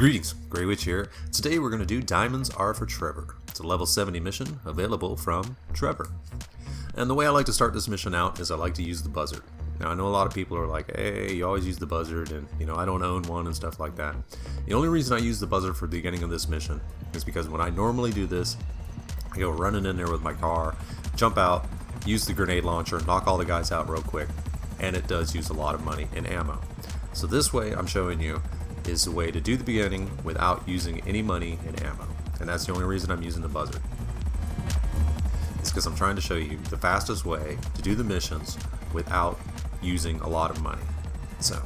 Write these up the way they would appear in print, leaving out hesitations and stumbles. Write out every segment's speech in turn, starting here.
Greetings, Grey Witch here. Today we're going to do Diamonds Are for Trevor. It's a level 70 mission available from Trevor. And the way I like to start this mission out is I like to use the buzzard. Now I know a lot of people are like, hey, you always use the buzzard and I don't own one and stuff like that. The only reason I use the buzzard for the beginning of this mission is because when I normally do this, I go running in there with my car, jump out, use the grenade launcher, knock all the guys out real quick, and it does use a lot of money and ammo. So this way I'm showing you is a way to do the beginning without using any money and ammo. And that's the only reason I'm using the buzzard. It's because I'm trying to show you the fastest way to do the missions without using a lot of money. So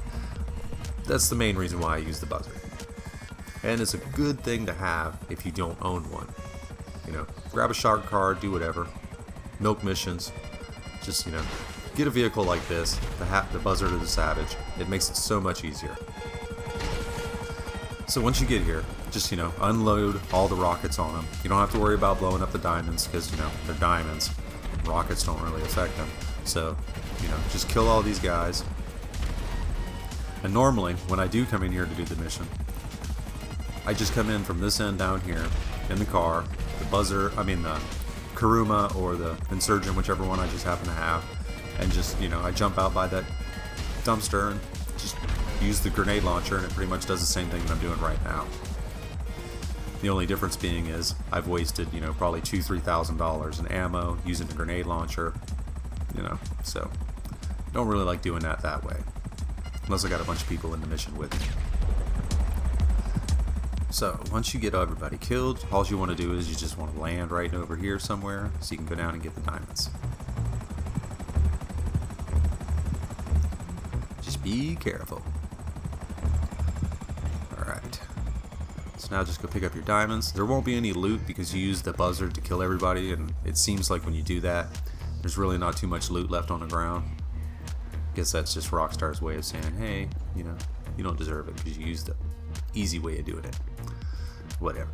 that's the main reason why I use the buzzard. And it's a good thing to have if you don't own one. Grab a shark card, do whatever. Milk missions. Just, get a vehicle like this, the buzzard or the savage. It makes it so much easier. So once you get here, just, unload all the rockets on them. You don't have to worry about blowing up the diamonds because, they're diamonds. Rockets don't really affect them. So, just kill all these guys. And normally, when I do come in here to do the mission, I just come in from this end down here in the car, the Kuruma or the Insurgent, whichever one I just happen to have, and just, I jump out by that dumpster and just use the grenade launcher, and it pretty much does the same thing that I'm doing right now. The only difference being is I've wasted, probably $2,000-3,000 in ammo using the grenade launcher, so don't really like doing that way, unless I got a bunch of people in the mission with me. So once you get everybody killed, all you want to do is you just want to land right over here somewhere so you can go down and get the diamonds. Just be careful. Alright. So now just go pick up your diamonds. There won't be any loot because you used the buzzard to kill everybody, and it seems like when you do that, there's really not too much loot left on the ground. Guess that's just Rockstar's way of saying, hey, you don't deserve it because you used the easy way of doing it. Whatever.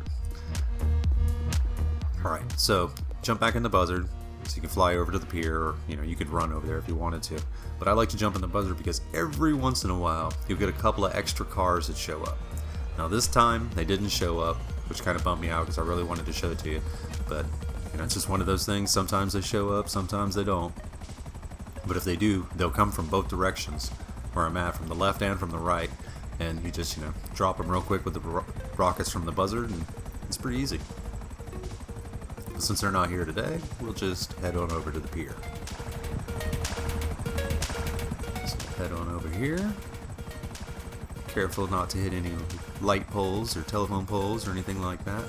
Alright, so jump back in the buzzard so you can fly over to the pier, or you could run over there if you wanted to. But I like to jump in the buzzard because every once in a while you'll get a couple of extra cars that show up. Now this time they didn't show up, which kind of bummed me out because I really wanted to show it to you. But it's just one of those things. Sometimes they show up, sometimes they don't. But if they do, they'll come from both directions where I'm at, from the left and from the right. And you just, drop them real quick with the rockets from the buzzard, and it's pretty easy. Since they're not here today, we'll just head on over to the pier. So head on over here. Careful not to hit any light poles or telephone poles or anything like that.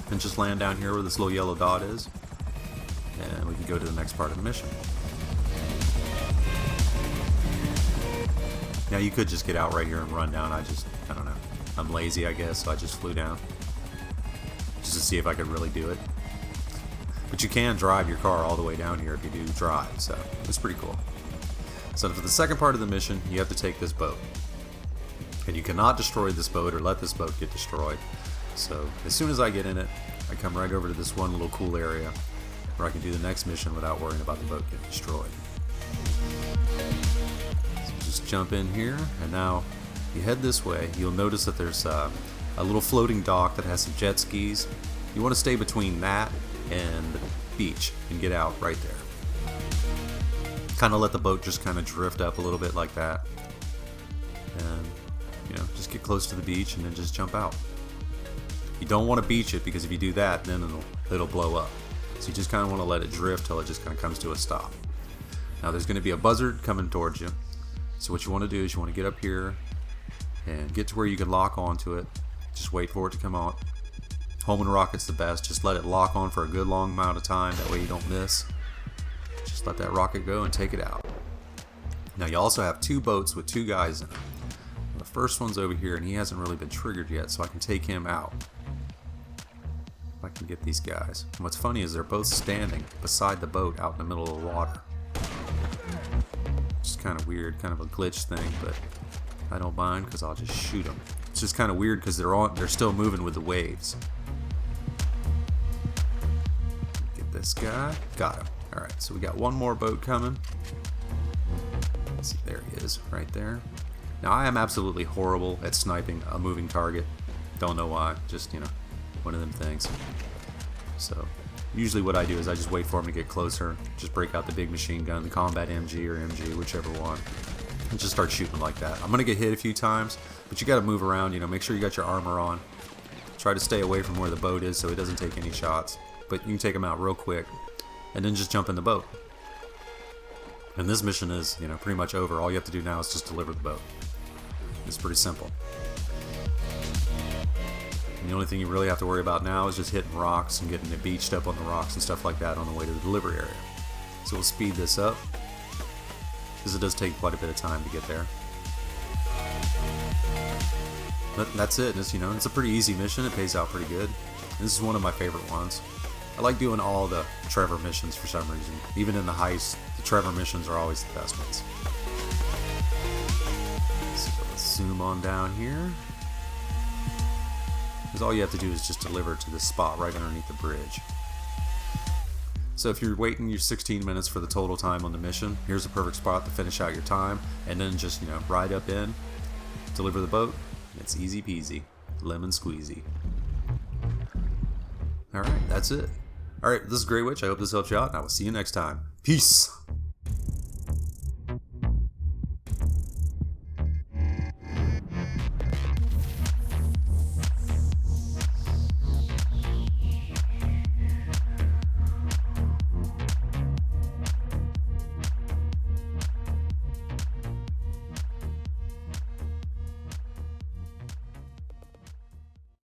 And just land down here where this little yellow dot is, and we can go to the next part of the mission. Now you could just get out right here and run down. I don't know. I'm lazy, I guess, so I just flew down. Just to see if I could really do it. But you can drive your car all the way down here if you do drive, so it's pretty cool. So for the second part of the mission, you have to take this boat. And you cannot destroy this boat or let this boat get destroyed. So as soon as I get in it, I come right over to this one little cool area where I can do the next mission without worrying about the boat getting destroyed. Just jump in here, and now you head this way. You'll notice that there's a little floating dock that has some jet skis. You want to stay between that and the beach and get out right there. Kind of let the boat just kind of drift up a little bit like that, and just get close to the beach and then just jump out. You don't want to beach it because if you do that, then it'll blow up. So you just kind of want to let it drift till it just kind of comes to a stop. Now there's going to be a buzzard coming towards you. So what you want to do is you want to get up here and get to where you can lock onto it. Just wait for it to come out. Home and rocket's the best. Just let it lock on for a good long amount of time. That way you don't miss. Just let that rocket go and take it out. Now you also have two boats with two guys in them. The first one's over here and he hasn't really been triggered yet, so I can take him out. If I can get these guys. And what's funny is they're both standing beside the boat out in the middle of the water. It's kind of weird, kind of a glitch thing, but I don't mind because I'll just shoot them. It's just kind of weird because they're still moving with the waves. Get this guy. Got him. Alright, so we got one more boat coming. Let's see, there he is, right there. Now, I am absolutely horrible at sniping a moving target. Don't know why, just, one of them things. So, usually what I do is I just wait for him to get closer, just break out the big machine gun, the combat MG or MG, whichever one, and just start shooting like that. I'm going to get hit a few times, but you got to move around, make sure you got your armor on. Try to stay away from where the boat is so it doesn't take any shots, but you can take them out real quick, and then just jump in the boat. And this mission is, pretty much over. All you have to do now is just deliver the boat. It's pretty simple. And the only thing you really have to worry about now is just hitting rocks and getting it beached up on the rocks and stuff like that on the way to the delivery area. So we'll speed this up, because it does take quite a bit of time to get there. But that's it. It's, it's a pretty easy mission. It pays out pretty good. This is one of my favorite ones. I like doing all the Trevor missions for some reason. Even in the heist, the Trevor missions are always the best ones. So let's zoom on down here. Because all you have to do is just deliver to this spot right underneath the bridge. So if you're waiting your 16 minutes for the total time on the mission, here's a perfect spot to finish out your time, and then just, ride up in, deliver the boat. It's easy peasy, lemon squeezy. Alright, that's it. Alright, this is Grey Witch. I hope this helps you out, and I will see you next time. Peace!